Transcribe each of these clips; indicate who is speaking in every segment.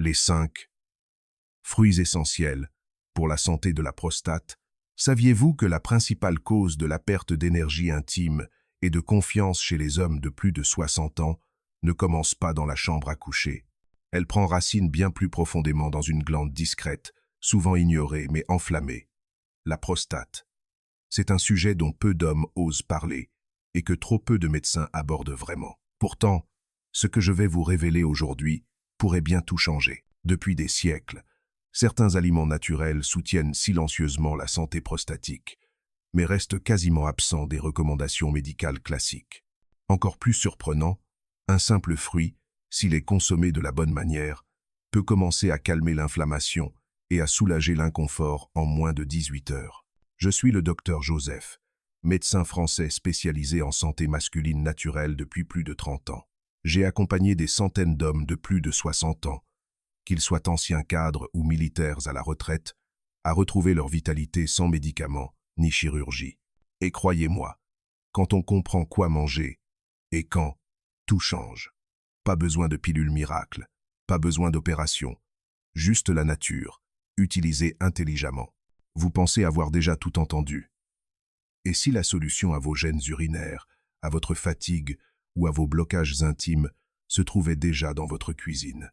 Speaker 1: Les 5 fruits essentiels pour la santé de la prostate. Saviez-vous que la principale cause de la perte d'énergie intime et de confiance chez les hommes de plus de 60 ans ne commence pas dans la chambre à coucher? Elle prend racine bien plus profondément dans une glande discrète, souvent ignorée mais enflammée. La prostate. C'est un sujet dont peu d'hommes osent parler et que trop peu de médecins abordent vraiment. Pourtant, ce que je vais vous révéler aujourd'hui pourrait bien tout changer. Depuis des siècles, certains aliments naturels soutiennent silencieusement la santé prostatique, mais restent quasiment absents des recommandations médicales classiques. Encore plus surprenant, un simple fruit, s'il est consommé de la bonne manière, peut commencer à calmer l'inflammation et à soulager l'inconfort en moins de 18 heures. Je suis le docteur Joseph, médecin français spécialisé en santé masculine naturelle depuis plus de 30 ans. J'ai accompagné des centaines d'hommes de plus de 60 ans, qu'ils soient anciens cadres ou militaires à la retraite, à retrouver leur vitalité sans médicaments ni chirurgie. Et croyez-moi, quand on comprend quoi manger et quand, tout change. Pas besoin de pilules miracles, pas besoin d'opération, juste la nature, utilisée intelligemment. Vous pensez avoir déjà tout entendu. Et si la solution à vos gènes urinaires, à votre fatigue ou à vos blocages intimes se trouvait déjà dans votre cuisine?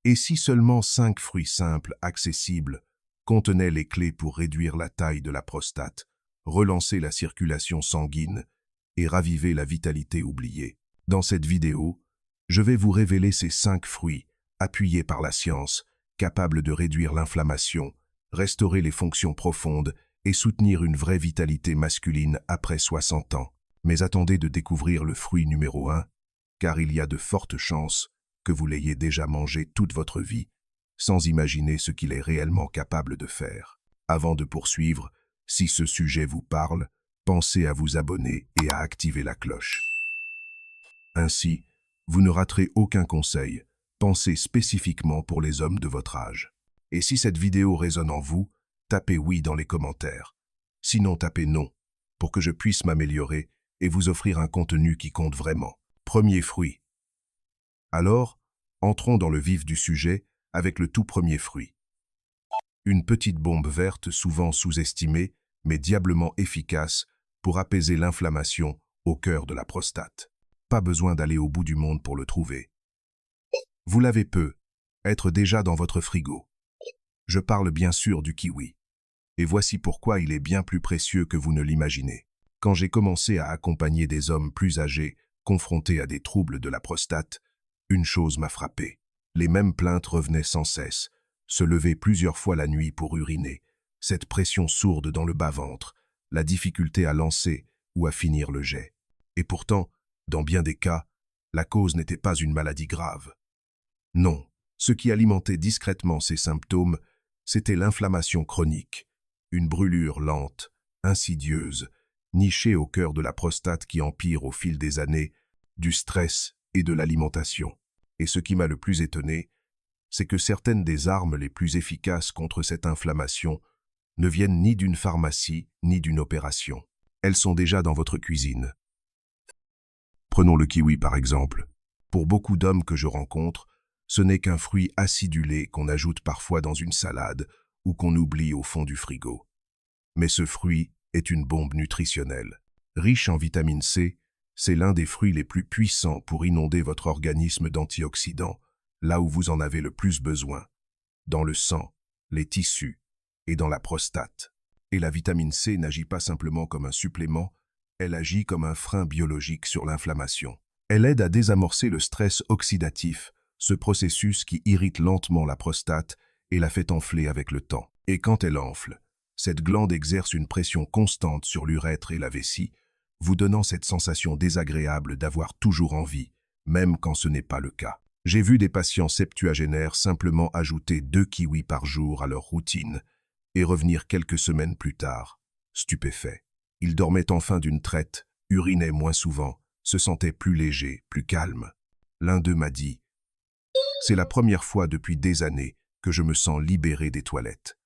Speaker 1: Et si seulement 5 fruits simples, accessibles, contenaient les clés pour réduire la taille de la prostate, relancer la circulation sanguine et raviver la vitalité oubliée? Dans cette vidéo, je vais vous révéler ces 5 fruits, appuyés par la science, capables de réduire l'inflammation, restaurer les fonctions profondes et soutenir une vraie vitalité masculine après 60 ans. Mais attendez de découvrir le fruit numéro 1, car il y a de fortes chances que vous l'ayez déjà mangé toute votre vie, sans imaginer ce qu'il est réellement capable de faire. Avant de poursuivre, si ce sujet vous parle, pensez à vous abonner et à activer la cloche. Ainsi, vous ne raterez aucun conseil, pensez spécifiquement pour les hommes de votre âge. Et si cette vidéo résonne en vous, tapez oui dans les commentaires. Sinon, tapez non, pour que je puisse m'améliorer et vous offrir un contenu qui compte vraiment. Premier fruit. Alors, entrons dans le vif du sujet avec le tout premier fruit. Une petite bombe verte souvent sous-estimée, mais diablement efficace pour apaiser l'inflammation au cœur de la prostate. Pas besoin d'aller au bout du monde pour le trouver. Vous l'avez peu, être déjà dans votre frigo. Je parle bien sûr du kiwi. Et voici pourquoi il est bien plus précieux que vous ne l'imaginez. Quand j'ai commencé à accompagner des hommes plus âgés, confrontés à des troubles de la prostate, une chose m'a frappé. Les mêmes plaintes revenaient sans cesse, se lever plusieurs fois la nuit pour uriner, cette pression sourde dans le bas-ventre, la difficulté à lancer ou à finir le jet. Et pourtant, dans bien des cas, la cause n'était pas une maladie grave. Non, ce qui alimentait discrètement ces symptômes, c'était l'inflammation chronique, une brûlure lente, insidieuse, nichée au cœur de la prostate qui empire au fil des années, du stress et de l'alimentation. Et ce qui m'a le plus étonné, c'est que certaines des armes les plus efficaces contre cette inflammation ne viennent ni d'une pharmacie ni d'une opération. Elles sont déjà dans votre cuisine. Prenons le kiwi par exemple. Pour beaucoup d'hommes que je rencontre, ce n'est qu'un fruit acidulé qu'on ajoute parfois dans une salade ou qu'on oublie au fond du frigo. Mais ce fruit est une bombe nutritionnelle. Riche en vitamine C, c'est l'un des fruits les plus puissants pour inonder votre organisme d'antioxydants, là où vous en avez le plus besoin, dans le sang, les tissus et dans la prostate. Et la vitamine C n'agit pas simplement comme un supplément, elle agit comme un frein biologique sur l'inflammation. Elle aide à désamorcer le stress oxydatif, ce processus qui irrite lentement la prostate et la fait enfler avec le temps. Et quand elle enfle, cette glande exerce une pression constante sur l'urètre et la vessie, vous donnant cette sensation désagréable d'avoir toujours envie, même quand ce n'est pas le cas. J'ai vu des patients septuagénaires simplement ajouter 2 kiwis par jour à leur routine et revenir quelques semaines plus tard, stupéfaits. Ils dormaient enfin d'une traite, urinaient moins souvent, se sentaient plus légers, plus calmes. L'un d'eux m'a dit « C'est la première fois depuis des années que je me sens libéré des toilettes. »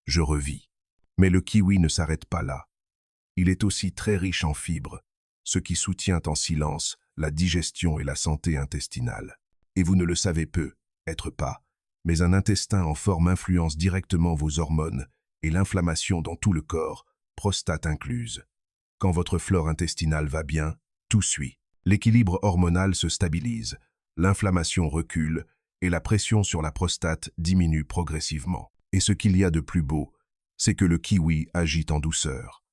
Speaker 1: Je revis. Mais le kiwi ne s'arrête pas là. Il est aussi très riche en fibres, ce qui soutient en silence la digestion et la santé intestinale. Et vous ne le savez peut-être pas, mais un intestin en forme influence directement vos hormones et l'inflammation dans tout le corps, prostate incluse. Quand votre flore intestinale va bien, tout suit. L'équilibre hormonal se stabilise, l'inflammation recule et la pression sur la prostate diminue progressivement. Et ce qu'il y a de plus beau, c'est que le kiwi agit en douceur.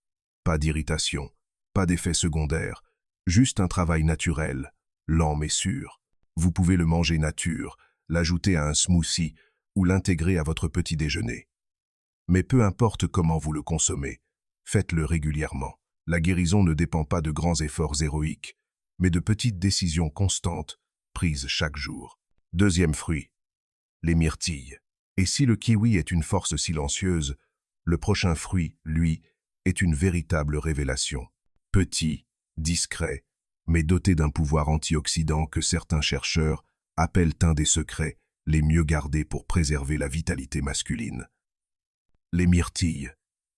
Speaker 1: Pas d'irritation, pas d'effet secondaire, juste un travail naturel, lent mais sûr. Vous pouvez le manger nature, l'ajouter à un smoothie ou l'intégrer à votre petit déjeuner. Mais peu importe comment vous le consommez, faites-le régulièrement. La guérison ne dépend pas de grands efforts héroïques, mais de petites décisions constantes, prises chaque jour. Deuxième fruit, les myrtilles. Et si le kiwi est une force silencieuse, le prochain fruit, lui, est une véritable révélation. Petit, discret, mais doté d'un pouvoir antioxydant que certains chercheurs appellent un des secrets les mieux gardés pour préserver la vitalité masculine. Les myrtilles,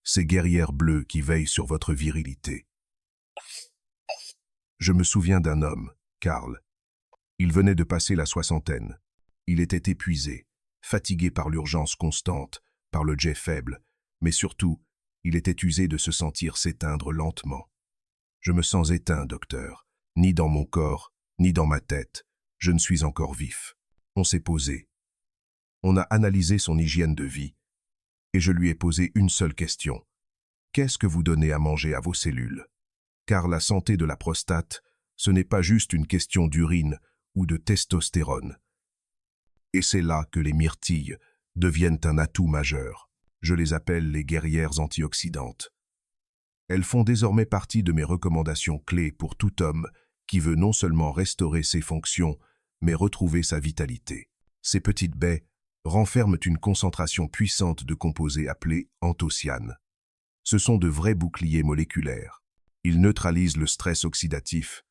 Speaker 1: ces guerrières bleues qui veillent sur votre virilité. Je me souviens d'un homme, Karl. Il venait de passer la soixantaine. Il était épuisé, fatigué par l'urgence constante, par le jet faible, mais surtout, il était usé de se sentir s'éteindre lentement. Je me sens éteint, docteur, ni dans mon corps, ni dans ma tête. Je ne suis encore vif. On s'est posé. On a analysé son hygiène de vie, et je lui ai posé une seule question. Qu'est-ce que vous donnez à manger à vos cellules? Car la santé de la prostate, ce n'est pas juste une question d'urine ou de testostérone. Et c'est là que les myrtilles deviennent un atout majeur. Je les appelle les guerrières antioxydantes. Elles font désormais partie de mes recommandations clés pour tout homme qui veut non seulement restaurer ses fonctions, mais retrouver sa vitalité. Ces petites baies renferment une concentration puissante de composés appelés anthocyanes. Ce sont de vrais boucliers moléculaires. Ils neutralisent le stress oxydatif,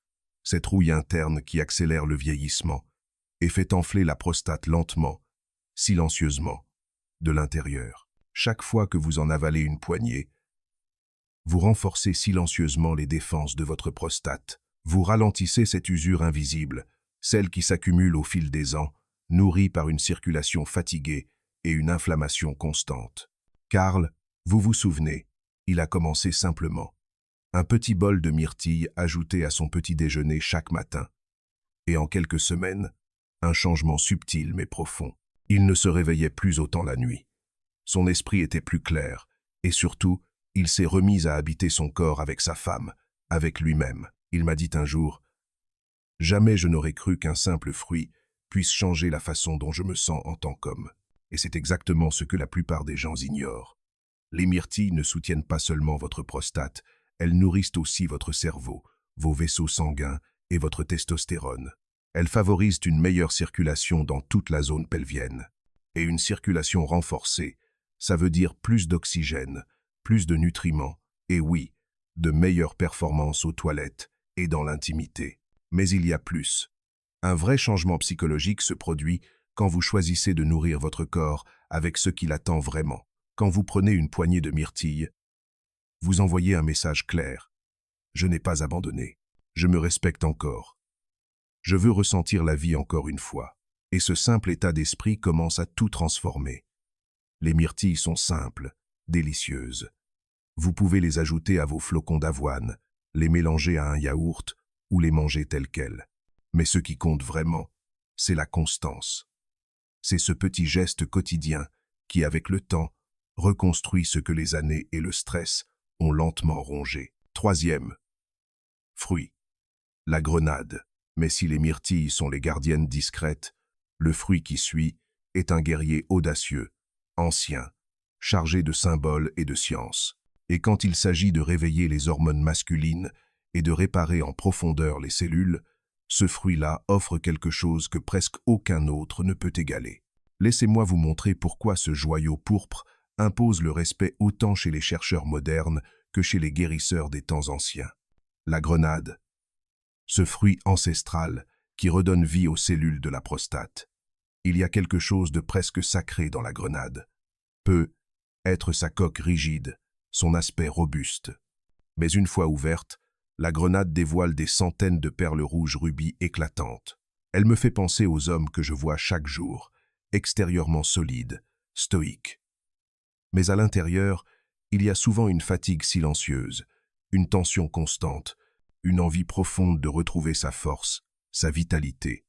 Speaker 1: cette rouille interne qui accélère le vieillissement et fait enfler la prostate lentement, silencieusement, de l'intérieur. Chaque fois que vous en avalez une poignée, vous renforcez silencieusement les défenses de votre prostate. Vous ralentissez cette usure invisible, celle qui s'accumule au fil des ans, nourrie par une circulation fatiguée et une inflammation constante. Karl, vous vous souvenez, il a commencé simplement. Un petit bol de myrtilles ajouté à son petit déjeuner chaque matin. Et en quelques semaines, un changement subtil mais profond. Il ne se réveillait plus autant la nuit. Son esprit était plus clair, et surtout, il s'est remis à habiter son corps avec sa femme, avec lui-même. Il m'a dit un jour, « Jamais je n'aurais cru qu'un simple fruit puisse changer la façon dont je me sens en tant qu'homme. » Et c'est exactement ce que la plupart des gens ignorent. Les myrtilles ne soutiennent pas seulement votre prostate, elles nourrissent aussi votre cerveau, vos vaisseaux sanguins et votre testostérone. Elles favorisent une meilleure circulation dans toute la zone pelvienne. Et une circulation renforcée, ça veut dire plus d'oxygène, plus de nutriments, et oui, de meilleures performances aux toilettes et dans l'intimité. Mais il y a plus. Un vrai changement psychologique se produit quand vous choisissez de nourrir votre corps avec ce qu'il attend vraiment. Quand vous prenez une poignée de myrtilles, vous envoyez un message clair. Je n'ai pas abandonné. Je me respecte encore. Je veux ressentir la vie encore une fois. Et ce simple état d'esprit commence à tout transformer. Les myrtilles sont simples, délicieuses. Vous pouvez les ajouter à vos flocons d'avoine, les mélanger à un yaourt ou les manger tels quels. Mais ce qui compte vraiment, c'est la constance. C'est ce petit geste quotidien qui, avec le temps, reconstruit ce que les années et le stress ont lentement rongé. Troisième fruit, la grenade. Mais si les myrtilles sont les gardiennes discrètes, le fruit qui suit est un guerrier audacieux, ancien, chargé de symboles et de science. Et quand il s'agit de réveiller les hormones masculines et de réparer en profondeur les cellules, ce fruit-là offre quelque chose que presque aucun autre ne peut égaler. Laissez-moi vous montrer pourquoi ce joyau pourpre impose le respect autant chez les chercheurs modernes que chez les guérisseurs des temps anciens. La grenade, ce fruit ancestral qui redonne vie aux cellules de la prostate. Il y a quelque chose de presque sacré dans la grenade. Peut être sa coque rigide, son aspect robuste. Mais une fois ouverte, la grenade dévoile des centaines de perles rouges rubis éclatantes. Elle me fait penser aux hommes que je vois chaque jour, extérieurement solide, stoïque. Mais à l'intérieur, il y a souvent une fatigue silencieuse, une tension constante, une envie profonde de retrouver sa force, sa vitalité,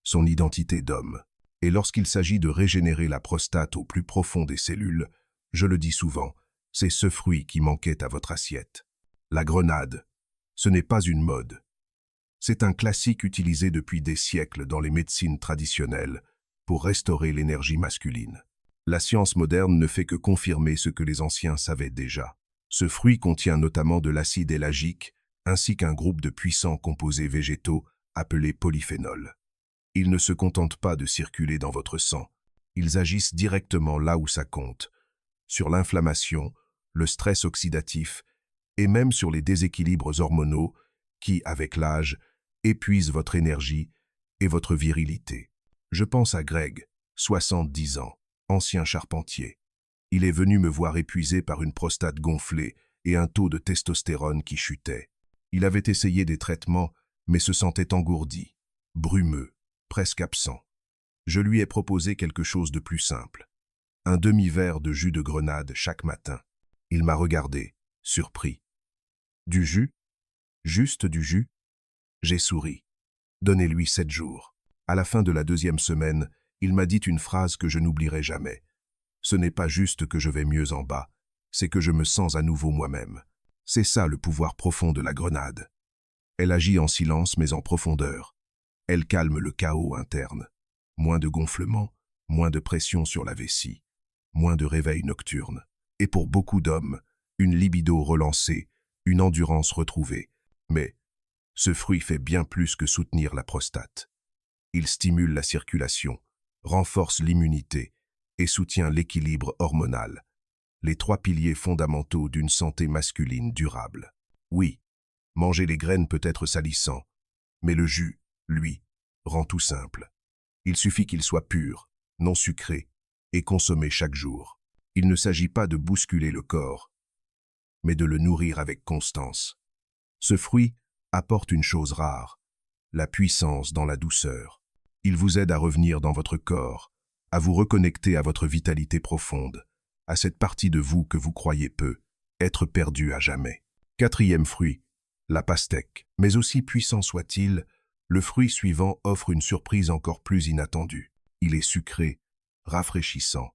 Speaker 1: son identité d'homme. Et lorsqu'il s'agit de régénérer la prostate au plus profond des cellules, je le dis souvent, c'est ce fruit qui manquait à votre assiette. La grenade, ce n'est pas une mode. C'est un classique utilisé depuis des siècles dans les médecines traditionnelles pour restaurer l'énergie masculine. La science moderne ne fait que confirmer ce que les anciens savaient déjà. Ce fruit contient notamment de l'acide élagique ainsi qu'un groupe de puissants composés végétaux appelés polyphénols. Ils ne se contentent pas de circuler dans votre sang. Ils agissent directement là où ça compte, sur l'inflammation, le stress oxydatif et même sur les déséquilibres hormonaux qui, avec l'âge, épuisent votre énergie et votre virilité. Je pense à Greg, 70 ans, ancien charpentier. Il est venu me voir épuisé par une prostate gonflée et un taux de testostérone qui chutait. Il avait essayé des traitements, mais se sentait engourdi, brumeux, presque absent. Je lui ai proposé quelque chose de plus simple. Un demi-verre de jus de grenade chaque matin. Il m'a regardé, surpris. Du jus? Juste du jus? J'ai souri. Donnez-lui 7 jours. À la fin de la 2e semaine, il m'a dit une phrase que je n'oublierai jamais. Ce n'est pas juste que je vais mieux en bas, c'est que je me sens à nouveau moi-même. C'est ça le pouvoir profond de la grenade. Elle agit en silence mais en profondeur. Elle calme le chaos interne. Moins de gonflement, moins de pression sur la vessie, moins de réveil nocturne. Et pour beaucoup d'hommes, une libido relancée, une endurance retrouvée. Mais ce fruit fait bien plus que soutenir la prostate. Il stimule la circulation, renforce l'immunité et soutient l'équilibre hormonal, les 3 piliers fondamentaux d'une santé masculine durable. Oui, manger les graines peut être salissant, mais le jus, lui, rend tout simple. Il suffit qu'il soit pur, non sucré, et consommé chaque jour. Il ne s'agit pas de bousculer le corps, mais de le nourrir avec constance. Ce fruit apporte une chose rare, la puissance dans la douceur. Il vous aide à revenir dans votre corps, à vous reconnecter à votre vitalité profonde, à cette partie de vous que vous croyez peu, être perdue à jamais. 4e fruit, la pastèque. Mais aussi puissant soit-il, le fruit suivant offre une surprise encore plus inattendue. Il est sucré, rafraîchissant,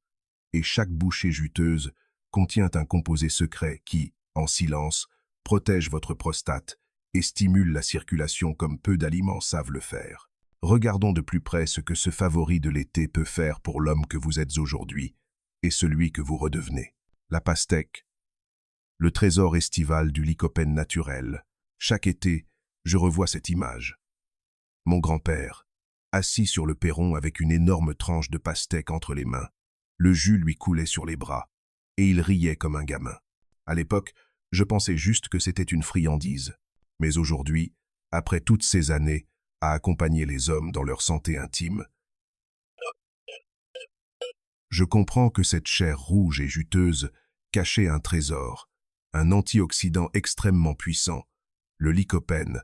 Speaker 1: et chaque bouchée juteuse contient un composé secret qui, en silence, protège votre prostate et stimule la circulation comme peu d'aliments savent le faire. Regardons de plus près ce que ce favori de l'été peut faire pour l'homme que vous êtes aujourd'hui et celui que vous redevenez. La pastèque, le trésor estival du lycopène naturel. Chaque été, je revois cette image. Mon grand-père, assis sur le perron avec une énorme tranche de pastèque entre les mains. Le jus lui coulait sur les bras, et il riait comme un gamin. À l'époque, je pensais juste que c'était une friandise. Mais aujourd'hui, après toutes ces années à accompagner les hommes dans leur santé intime, je comprends que cette chair rouge et juteuse cachait un trésor, un antioxydant extrêmement puissant, le lycopène,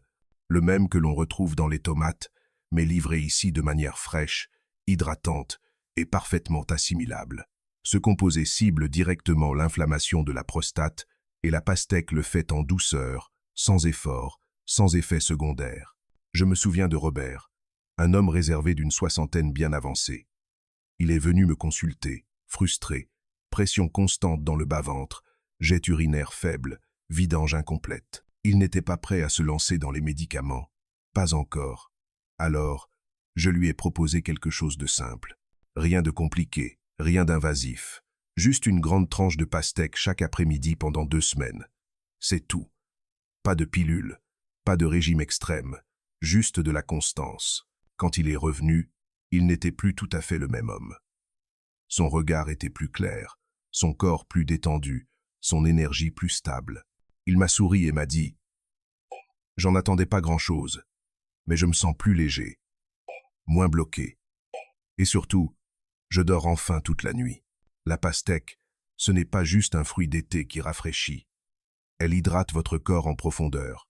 Speaker 1: le même que l'on retrouve dans les tomates, mais livré ici de manière fraîche, hydratante et parfaitement assimilable. Ce composé cible directement l'inflammation de la prostate et la pastèque le fait en douceur, sans effort, sans effet secondaire. Je me souviens de Robert, un homme réservé d'une 60aine bien avancée. Il est venu me consulter, frustré, pression constante dans le bas-ventre, jet urinaire faible, vidange incomplète. Il n'était pas prêt à se lancer dans les médicaments. Pas encore. Alors, je lui ai proposé quelque chose de simple. Rien de compliqué, rien d'invasif. Juste une grande tranche de pastèque chaque après-midi pendant 2 semaines. C'est tout. Pas de pilule, pas de régime extrême, juste de la constance. Quand il est revenu, il n'était plus tout à fait le même homme. Son regard était plus clair, son corps plus détendu, son énergie plus stable. Il m'a souri et m'a dit « J'en attendais pas grand-chose, mais je me sens plus léger, moins bloqué. Et surtout, je dors enfin toute la nuit. La pastèque, ce n'est pas juste un fruit d'été qui rafraîchit. Elle hydrate votre corps en profondeur.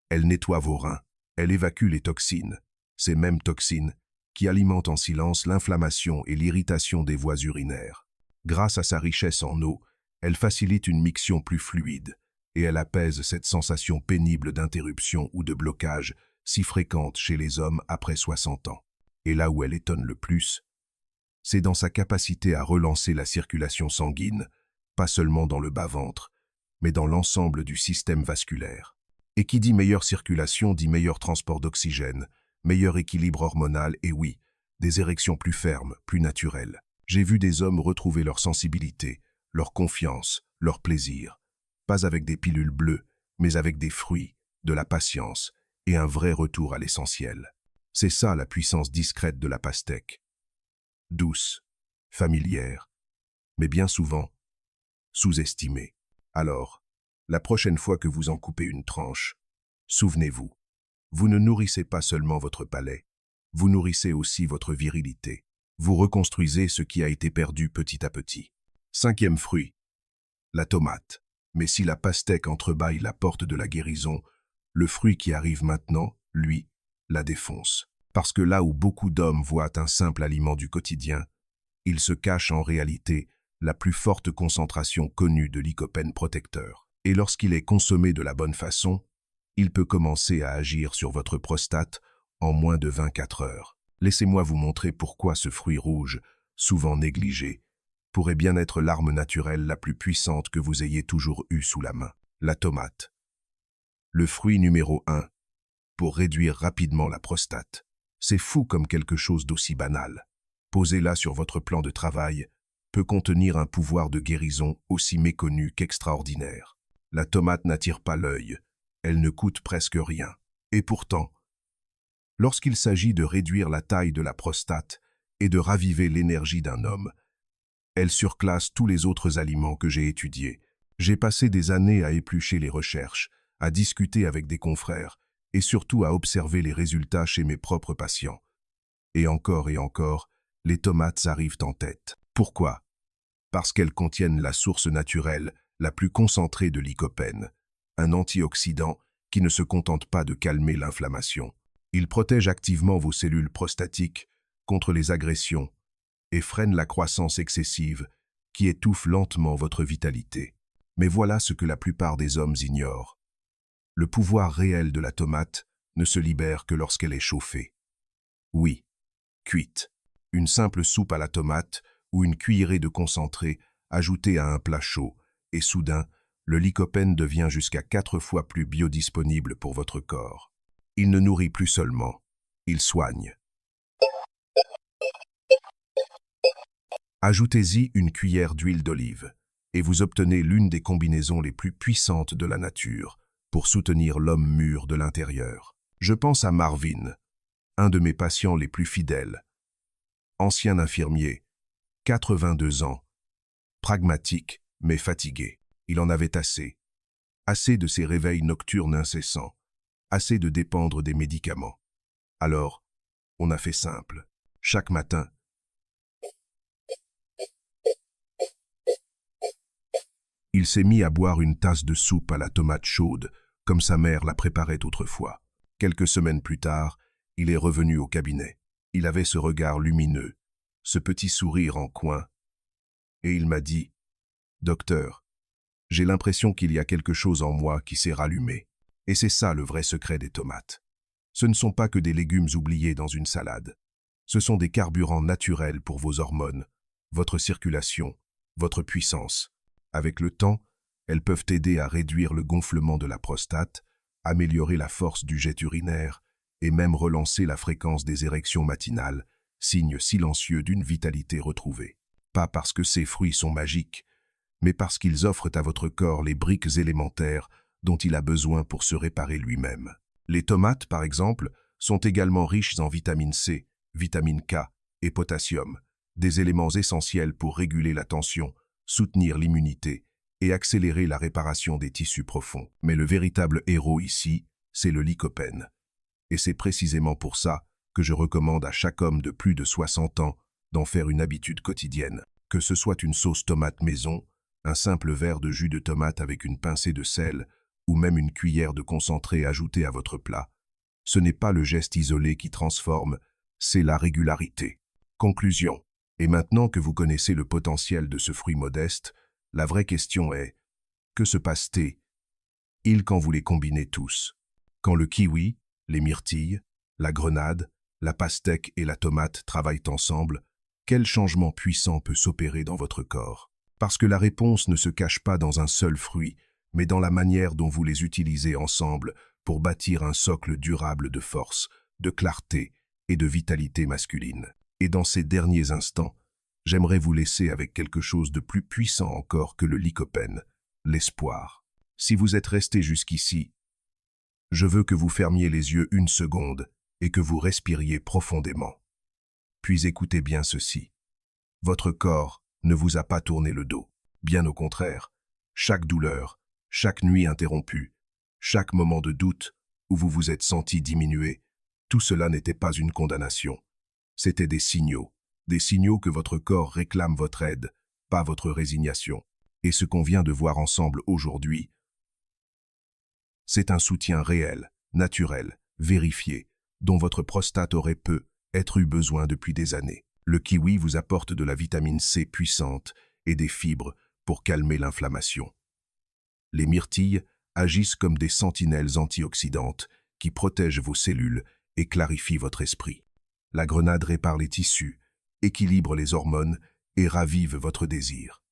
Speaker 1: Elle nettoie vos reins. Elle évacue les toxines. Ces mêmes toxines qui alimente en silence l'inflammation et l'irritation des voies urinaires. Grâce à sa richesse en eau, elle facilite une miction plus fluide, et elle apaise cette sensation pénible d'interruption ou de blocage si fréquente chez les hommes après 60 ans. Et là où elle étonne le plus, c'est dans sa capacité à relancer la circulation sanguine, pas seulement dans le bas-ventre, mais dans l'ensemble du système vasculaire. Et qui dit meilleure circulation dit meilleur transport d'oxygène, meilleur équilibre hormonal et oui, des érections plus fermes, plus naturelles. J'ai vu des hommes retrouver leur sensibilité, leur confiance, leur plaisir, pas avec des pilules bleues, mais avec des fruits, de la patience et un vrai retour à l'essentiel. C'est ça la puissance discrète de la pastèque. Douce, familière, mais bien souvent sous-estimée. Alors, la prochaine fois que vous en coupez une tranche, souvenez-vous, vous ne nourrissez pas seulement votre palais, vous nourrissez aussi votre virilité. Vous reconstruisez ce qui a été perdu petit à petit. 5e fruit, la tomate. Mais si la pastèque entrebâille la porte de la guérison, le fruit qui arrive maintenant, lui, la défonce. Parce que là où beaucoup d'hommes voient un simple aliment du quotidien, il se cache en réalité la plus forte concentration connue de lycopène protecteur. Et lorsqu'il est consommé de la bonne façon, il peut commencer à agir sur votre prostate en moins de 24 heures. Laissez-moi vous montrer pourquoi ce fruit rouge, souvent négligé, pourrait bien être l'arme naturelle la plus puissante que vous ayez toujours eue sous la main. La tomate. Le fruit numéro 1, pour réduire rapidement la prostate. C'est fou comme quelque chose d'aussi banal. Posez-la sur votre plan de travail, peut contenir un pouvoir de guérison aussi méconnu qu'extraordinaire. La tomate n'attire pas l'œil, elle ne coûte presque rien. Et pourtant, lorsqu'il s'agit de réduire la taille de la prostate et de raviver l'énergie d'un homme, elle surclasse tous les autres aliments que j'ai étudiés. J'ai passé des années à éplucher les recherches, à discuter avec des confrères et surtout à observer les résultats chez mes propres patients. Et encore, les tomates arrivent en tête. Pourquoi? Parce qu'elles contiennent la source naturelle la plus concentrée de lycopène, un antioxydant qui ne se contente pas de calmer l'inflammation. Il protège activement vos cellules prostatiques contre les agressions et freine la croissance excessive qui étouffe lentement votre vitalité. Mais voilà ce que la plupart des hommes ignorent. Le pouvoir réel de la tomate ne se libère que lorsqu'elle est chauffée. Oui, cuite. Une simple soupe à la tomate ou une cuillerée de concentré ajoutée à un plat chaud, et soudain, le lycopène devient jusqu'à 4 fois plus biodisponible pour votre corps. Il ne nourrit plus seulement, il soigne. Ajoutez-y une cuillère d'huile d'olive, et vous obtenez l'une des combinaisons les plus puissantes de la nature pour soutenir l'homme mûr de l'intérieur. Je pense à Marvin, un de mes patients les plus fidèles. Ancien infirmier, 82 ans, pragmatique mais fatigué. Il en avait assez. Assez de ses réveils nocturnes incessants, assez de dépendre des médicaments. Alors, on a fait simple. Chaque matin, il s'est mis à boire une tasse de soupe à la tomate chaude, comme sa mère la préparait autrefois. Quelques semaines plus tard, il est revenu au cabinet. Il avait ce regard lumineux, ce petit sourire en coin, et il m'a dit « Docteur, j'ai l'impression qu'il y a quelque chose en moi qui s'est rallumé. » Et c'est ça le vrai secret des tomates. Ce ne sont pas que des légumes oubliés dans une salade. Ce sont des carburants naturels pour vos hormones, votre circulation, votre puissance. Avec le temps, elles peuvent aider à réduire le gonflement de la prostate, améliorer la force du jet urinaire et même relancer la fréquence des érections matinales, signe silencieux d'une vitalité retrouvée. Pas parce que ces fruits sont magiques, mais parce qu'ils offrent à votre corps les briques élémentaires dont il a besoin pour se réparer lui-même. Les tomates, par exemple, sont également riches en vitamine C, vitamine K et potassium, des éléments essentiels pour réguler la tension, soutenir l'immunité et accélérer la réparation des tissus profonds. Mais le véritable héros ici, c'est le lycopène. Et c'est précisément pour ça que je recommande à chaque homme de plus de 60 ans d'en faire une habitude quotidienne. Que ce soit une sauce tomate maison, un simple verre de jus de tomate avec une pincée de sel ou même une cuillère de concentré ajoutée à votre plat. Ce n'est pas le geste isolé qui transforme, c'est la régularité. Conclusion. Et maintenant que vous connaissez le potentiel de ce fruit modeste, la vraie question est, que se passe-t-il quand vous les combinez tous? Quand le kiwi, les myrtilles, la grenade, la pastèque et la tomate travaillent ensemble, quel changement puissant peut s'opérer dans votre corps? Parce que la réponse ne se cache pas dans un seul fruit, mais dans la manière dont vous les utilisez ensemble pour bâtir un socle durable de force, de clarté et de vitalité masculine. Et dans ces derniers instants, j'aimerais vous laisser avec quelque chose de plus puissant encore que le lycopène, l'espoir. Si vous êtes resté jusqu'ici, je veux que vous fermiez les yeux une seconde et que vous respiriez profondément. Puis écoutez bien ceci. Votre corps ne vous a pas tourné le dos. Bien au contraire, chaque douleur, chaque nuit interrompue, chaque moment de doute où vous vous êtes senti diminuer, tout cela n'était pas une condamnation. C'était des signaux que votre corps réclame votre aide, pas votre résignation. Et ce qu'on vient de voir ensemble aujourd'hui, c'est un soutien réel, naturel, vérifié, dont votre prostate aurait peut-être eu besoin depuis des années. Le kiwi vous apporte de la vitamine C puissante et des fibres pour calmer l'inflammation. Les myrtilles agissent comme des sentinelles antioxydantes qui protègent vos cellules et clarifient votre esprit. La grenade répare les tissus, équilibre les hormones et ravive votre désir.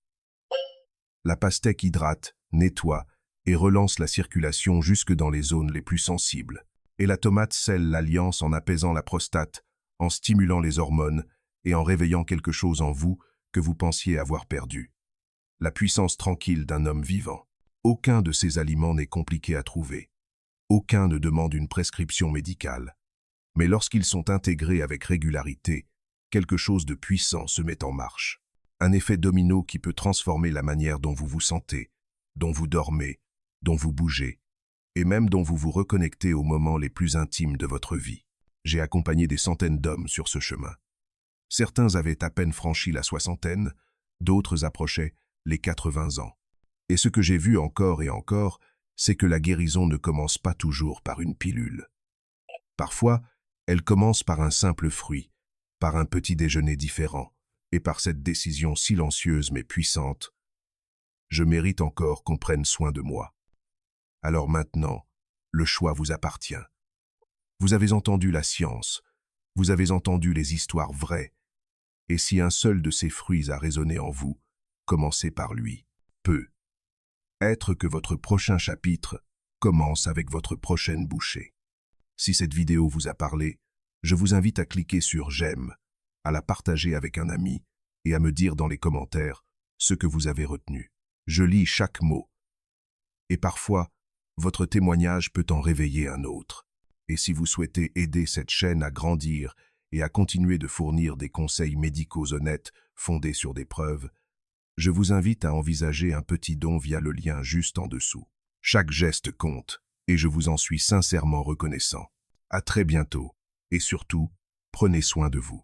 Speaker 1: La pastèque hydrate, nettoie et relance la circulation jusque dans les zones les plus sensibles. Et la tomate scelle l'alliance en apaisant la prostate, en stimulant les hormones et en réveillant quelque chose en vous que vous pensiez avoir perdu. La puissance tranquille d'un homme vivant. Aucun de ces aliments n'est compliqué à trouver. Aucun ne demande une prescription médicale. Mais lorsqu'ils sont intégrés avec régularité, quelque chose de puissant se met en marche. Un effet domino qui peut transformer la manière dont vous vous sentez, dont vous dormez, dont vous bougez, et même dont vous vous reconnectez aux moments les plus intimes de votre vie. J'ai accompagné des centaines d'hommes sur ce chemin. Certains avaient à peine franchi la soixantaine, d'autres approchaient les 80 ans. Et ce que j'ai vu encore et encore, c'est que la guérison ne commence pas toujours par une pilule. Parfois, elle commence par un simple fruit, par un petit déjeuner différent, et par cette décision silencieuse mais puissante. Je mérite encore qu'on prenne soin de moi. Alors maintenant, le choix vous appartient. Vous avez entendu la science, vous avez entendu les histoires vraies, et si un seul de ces fruits a résonné en vous, commencez par lui. Peut-être que votre prochain chapitre commence avec votre prochaine bouchée. Si cette vidéo vous a parlé, je vous invite à cliquer sur j'aime, à la partager avec un ami et à me dire dans les commentaires ce que vous avez retenu. Je lis chaque mot. Et parfois, votre témoignage peut en réveiller un autre. Et si vous souhaitez aider cette chaîne à grandir et à continuer de fournir des conseils médicaux honnêtes fondés sur des preuves, je vous invite à envisager un petit don via le lien juste en dessous. Chaque geste compte, et je vous en suis sincèrement reconnaissant. À très bientôt, et surtout, prenez soin de vous.